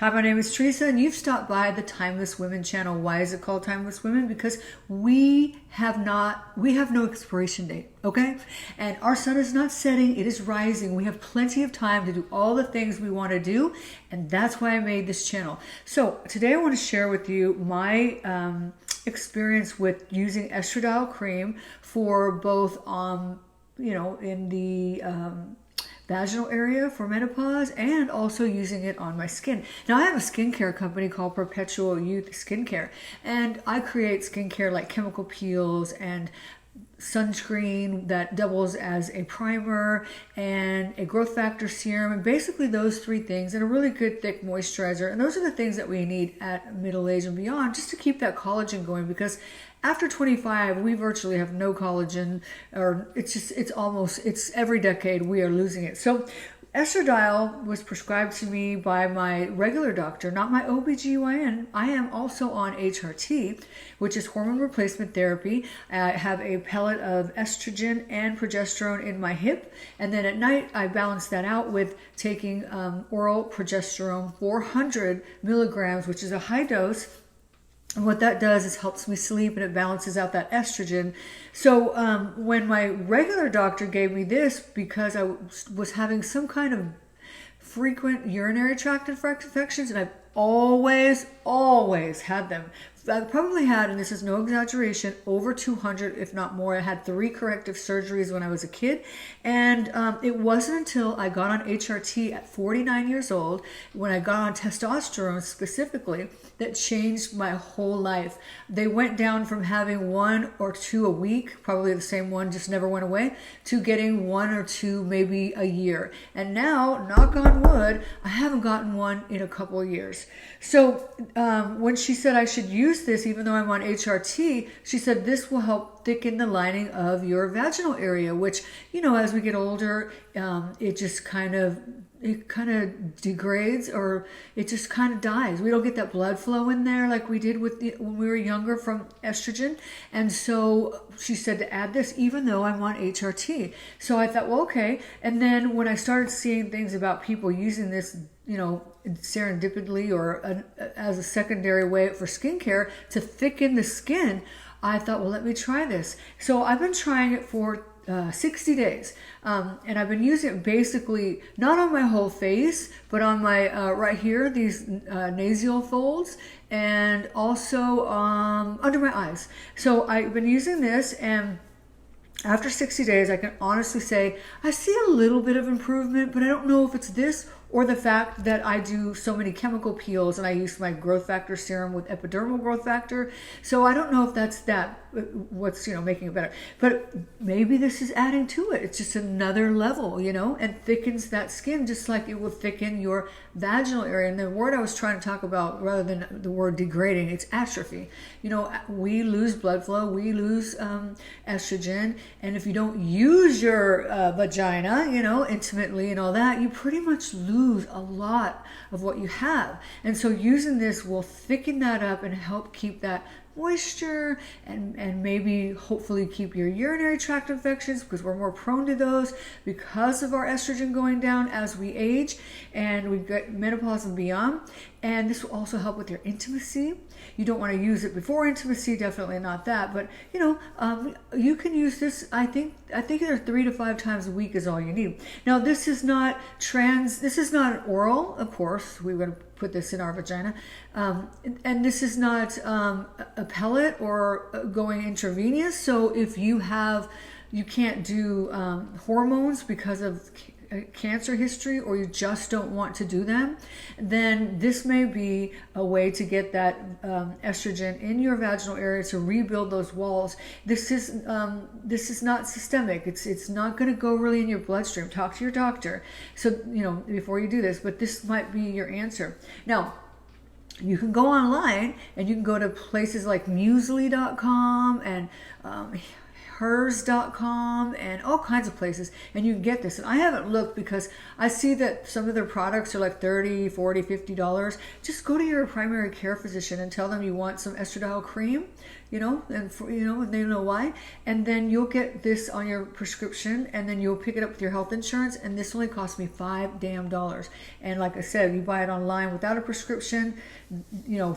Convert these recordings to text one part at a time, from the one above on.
Hi, my name is Teresa, and you've stopped by the Timeless Women channel. Why is it called Timeless Women? Because we have no expiration date, okay? And our sun is not setting, it is rising. We have plenty of time to do all the things we want to do, and that's why I made this channel. So today I want to share with you my experience with using estradiol cream for both, in the vaginal area for menopause, and also using it on my skin. Now, I have a skincare company called Perpetual Youth Skincare, and I create skincare like chemical peels and sunscreen that doubles as a primer and a growth factor serum, and basically those three things, and a really good thick moisturizer. And those are the things that we need at middle age and beyond, just to keep that collagen going, because after 25 we virtually have no collagen, or it's every decade we are losing it. So estradiol was prescribed to me by my regular doctor, not my OBGYN. I am also on HRT, which is hormone replacement therapy. I have a pellet of estrogen and progesterone in my hip, and then at night I balance that out with taking oral progesterone, 400 milligrams, which is a high dose. And what that does is helps me sleep, and it balances out that estrogen. So when my regular doctor gave me this, because I was having some kind of frequent urinary tract infections, and I've always had them. I probably had, and this is no exaggeration, over 200, if not more. I had 3 corrective surgeries when I was a kid. And it wasn't until I got on HRT at 49 years old, when I got on testosterone specifically, that changed my whole life. They went down from having 1 or 2 a week, probably the same one, just never went away, to getting 1 or 2 maybe a year. And now, knock on wood, I haven't gotten one in a couple of years. So when she said I should use this, even though I'm on HRT, she said this will help thicken the lining of your vaginal area, which, as we get older, it kind of degrades, or it just kind of dies. We don't get that blood flow in there like we did when we were younger from estrogen. And so she said to add this, even though I'm on HRT. So I thought, well, okay. And then when I started seeing things about people using this, serendipitously or as a secondary way for skincare to thicken the skin, I thought, well, let me try this. So I've been trying it for 60 days. And I've been using it basically not on my whole face, but on my right here, these nasal folds, and also under my eyes. So I've been using this, and after 60 days, I can honestly say I see a little bit of improvement, but I don't know if it's this or the fact that I do so many chemical peels, and I use my growth factor serum with epidermal growth factor. So I don't know if that's what's making it better, but maybe this is adding to it. It's just another level, and thickens that skin, just like it will thicken your vaginal area. And the word I was trying to talk about, rather than the word degrading, it's atrophy. We lose blood flow, we lose estrogen, and if you don't use your vagina, intimately and all that, you pretty much lose a lot of what you have. And so using this will thicken that up and help keep that moisture, and maybe hopefully keep your urinary tract infections, because we're more prone to those because of our estrogen going down as we age and we get menopause and beyond. And this will also help with your intimacy. You don't want to use it before intimacy, definitely not that, but you can use this. I think they're 3 to 5 times a week is all you need. Now, this is not an oral, of course. We're going to put this in our vagina, and this is not a pellet or going intravenous. So if you can't do hormones because of cancer history, or you just don't want to do them, then this may be a way to get that estrogen in your vaginal area to rebuild those walls. This is not systemic. It's not going to go really in your bloodstream. Talk to your doctor, so before you do this. But this might be your answer. Now, you can go online and you can go to places like muesli.com and hers.com and all kinds of places, and you can get this. And I haven't looked because I see that some of their products are like $30, $40, $50. Just go to your primary care physician and tell them you want some estradiol cream, and they know why. And then you'll get this on your prescription, and then you'll pick it up with your health insurance. And this only cost me $5. And like I said, you buy it online without a prescription,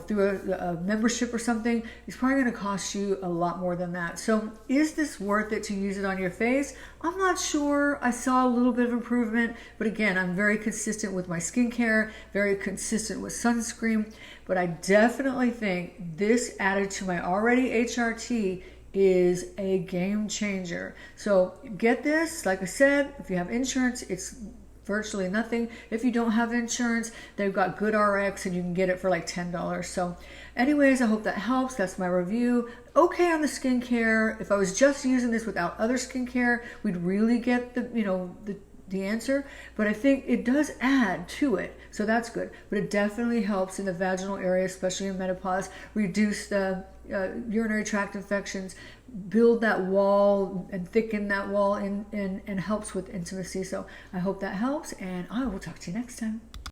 through a membership or something, it's probably going to cost you a lot more than that. So is this worth it to use it on your face? I'm not sure. I saw a little bit of improvement, but again, I'm very consistent with my skincare, very consistent with sunscreen, but I definitely think this added to my already HRT is a game changer. So get this. Like I said, if you have insurance, it's virtually nothing. If you don't have insurance, they've got Good RX and you can get it for like $10. So anyways, I hope that helps. That's my review. Okay on the skincare. If I was just using this without other skincare, we'd really get the answer, but I think it does add to it, so that's good. But it definitely helps in the vaginal area, especially in menopause, reduce the urinary tract infections, build that wall and thicken that wall, and helps with intimacy. So I hope that helps, and I will talk to you next time.